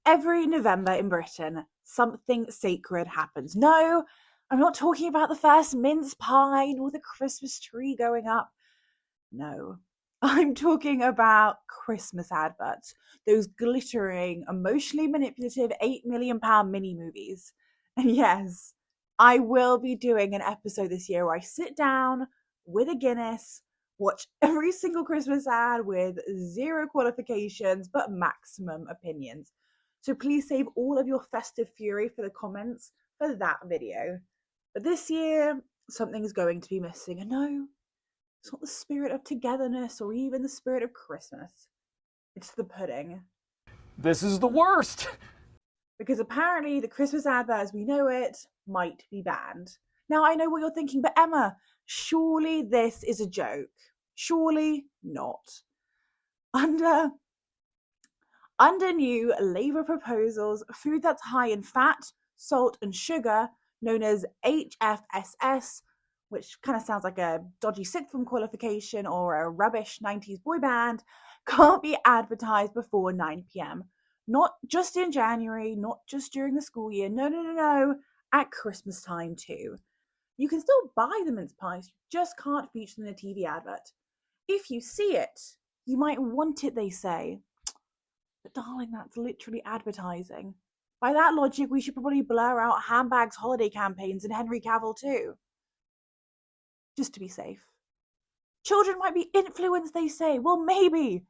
Every November in Britain, something sacred happens. No, I'm not talking about the first mince pie or the Christmas tree going up. No, I'm talking about Christmas adverts, those glittering, emotionally manipulative £8 million mini movies. And yes, I will be doing an episode this year where I sit down with a Guinness, watch every single Christmas ad with zero qualifications but maximum opinions. So please save all of your festive fury for the comments for that video. But this year, something's going to be missing. And no, it's not the spirit of togetherness or even the spirit of Christmas. It's the pudding. This is the worst! Because apparently the Christmas advert as we know it might be banned. Now I know what you're thinking, but Emma, surely this is a joke. Surely not. Under new Labour proposals, food that's high in fat, salt and sugar, known as HFSS, which kind of sounds like a dodgy sixth form qualification or a rubbish 90s boy band, can't be advertised before 9 p.m. Not just in January, not just during the school year. No. At Christmas time too. You can still buy the mince pies, you just can't feature them in a TV advert. If you see it, you might want it, they say. But darling, that's literally advertising. By that logic, we should probably blur out handbags holiday campaigns and Henry Cavill too. Just to be safe. Children might be influenced, they say. Well, maybe,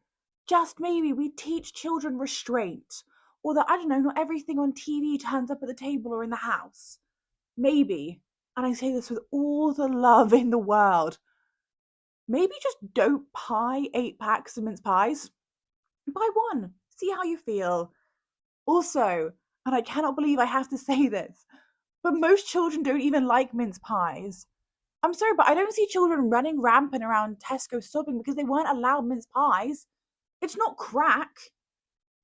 just maybe, we teach children restraint. Or that, I don't know, not everything on TV turns up at the table or in the house. Maybe, and I say this with all the love in the world, maybe just don't buy 8 packs of mince pies. Buy one. See how you feel. Also, and I cannot believe I have to say this, but most children don't even like mince pies. I'm sorry, but I don't see children running rampant around Tesco sobbing because they weren't allowed mince pies. It's not crack.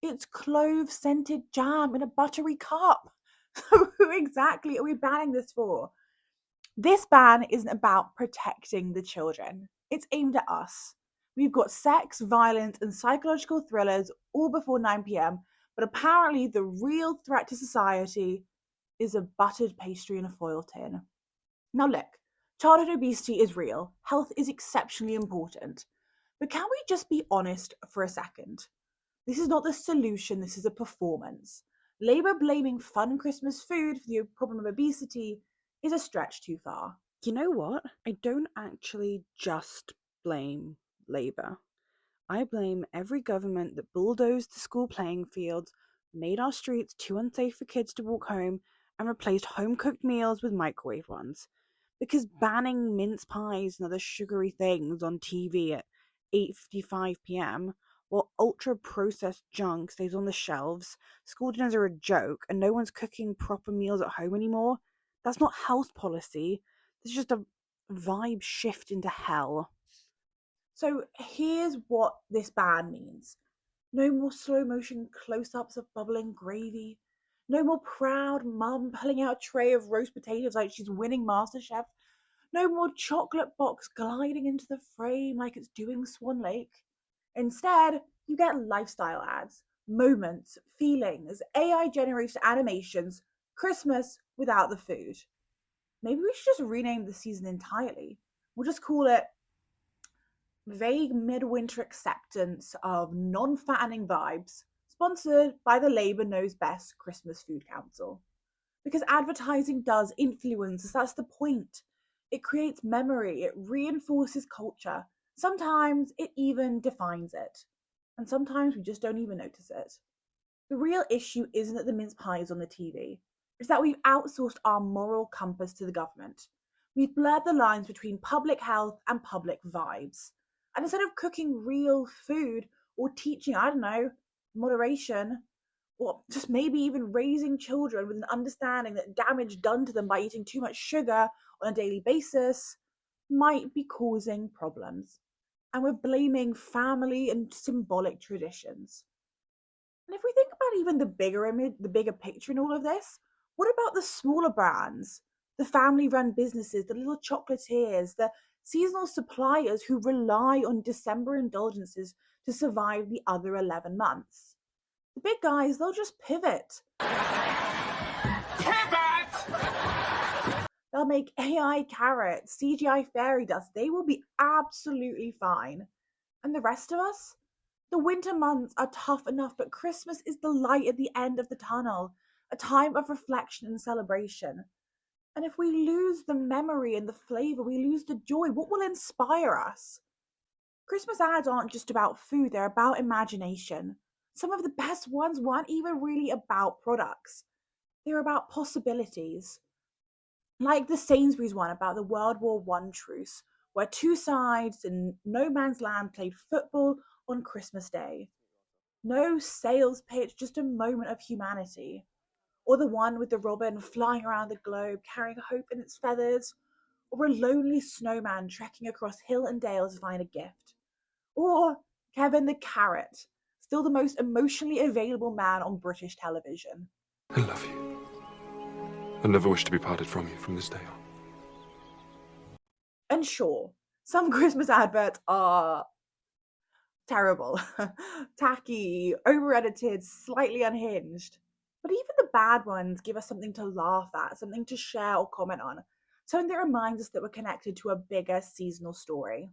It's clove-scented jam in a buttery cup. So who exactly are we banning this for? This ban isn't about protecting the children. It's aimed at us. We've got sex, violence, and psychological thrillers all before 9 p.m., but apparently the real threat to society is a buttered pastry in a foil tin. Now look, childhood obesity is real. Health is exceptionally important. But can we just be honest for a second? This is not the solution, this is a performance. Labour blaming fun Christmas food for the problem of obesity is a stretch too far. You know what? I don't actually just blame Labour. I blame every government that bulldozed the school playing fields, made our streets too unsafe for kids to walk home, and replaced home-cooked meals with microwave ones. Because banning mince pies and other sugary things on TV at 8:55 p.m. while ultra-processed junk stays on the shelves, school dinners are a joke, and no one's cooking proper meals at home anymore, that's not health policy. It's just a vibe shift into hell. So here's what this ban means. No more slow motion close-ups of bubbling gravy. No more proud mum pulling out a tray of roast potatoes like she's winning MasterChef. No more chocolate box gliding into the frame like it's doing Swan Lake. Instead, you get lifestyle ads, moments, feelings, AI-generated animations, Christmas without the food. Maybe we should just rename the season entirely. We'll just call it Vague Midwinter Acceptance of Non-Fattening Vibes, sponsored by the Labour Knows Best Christmas Food Council. Because advertising does influence us, that's the point. It creates memory, it reinforces culture. Sometimes it even defines it. And sometimes we just don't even notice it. The real issue isn't that the mince pie is on the TV. It's that we've outsourced our moral compass to the government. We've blurred the lines between public health and public vibes. And instead of cooking real food or teaching, I don't know, moderation, or just maybe even raising children with an understanding that damage done to them by eating too much sugar on a daily basis might be causing problems. And we're blaming family and symbolic traditions. And if we think about even the bigger image, the bigger picture in all of this, what about the smaller brands, the family-run businesses, the little chocolatiers, the seasonal suppliers who rely on December indulgences to survive the other 11 months? The big guys, they'll just pivot. They'll make AI carrots, CGI fairy dust. They will be absolutely fine. And the rest of us? The winter months are tough enough, but Christmas is the light at the end of the tunnel, a time of reflection and celebration. And if we lose the memory and the flavour, we lose the joy. What will inspire us? Christmas ads aren't just about food, they're about imagination. Some of the best ones weren't even really about products, they're about possibilities. Like the Sainsbury's one about the World War One truce, where two sides in no man's land played football on Christmas Day. No sales pitch, just a moment of humanity. Or the one with the robin flying around the globe, carrying hope in its feathers. Or a lonely snowman trekking across hill and dale to find a gift. Or Kevin the Carrot, still the most emotionally available man on British television. I love you. I never wish to be parted from you from this day on. And sure, some Christmas adverts are terrible, tacky, over-edited, slightly unhinged. But even the bad ones give us something to laugh at, something to share or comment on, something that reminds us that we're connected to a bigger seasonal story.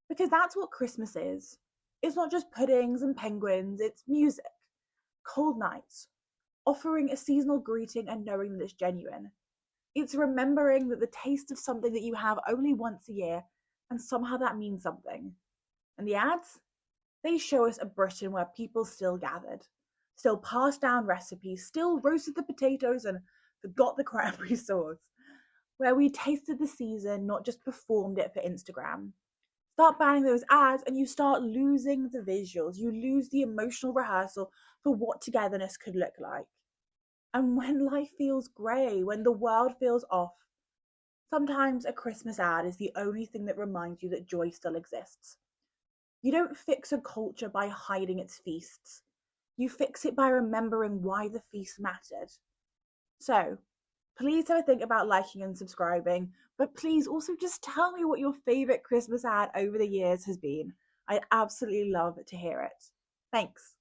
Because that's what Christmas is. It's not just puddings and penguins, it's music, cold nights, offering a seasonal greeting and knowing that it's genuine. It's remembering that the taste of something that you have only once a year, and somehow that means something. And the ads? They show us a Britain where people still gathered, still passed down recipes, still roasted the potatoes and forgot the cranberry sauce, where we tasted the season, not just performed it for Instagram. Start banning those ads and you start losing the visuals. You lose the emotional rehearsal for what togetherness could look like. And when life feels grey, when the world feels off, sometimes a Christmas ad is the only thing that reminds you that joy still exists. You don't fix a culture by hiding its feasts. You fix it by remembering why the feast mattered. So, please have a think about liking and subscribing, but please also just tell me what your favourite Christmas ad over the years has been. I'd absolutely love to hear it. Thanks.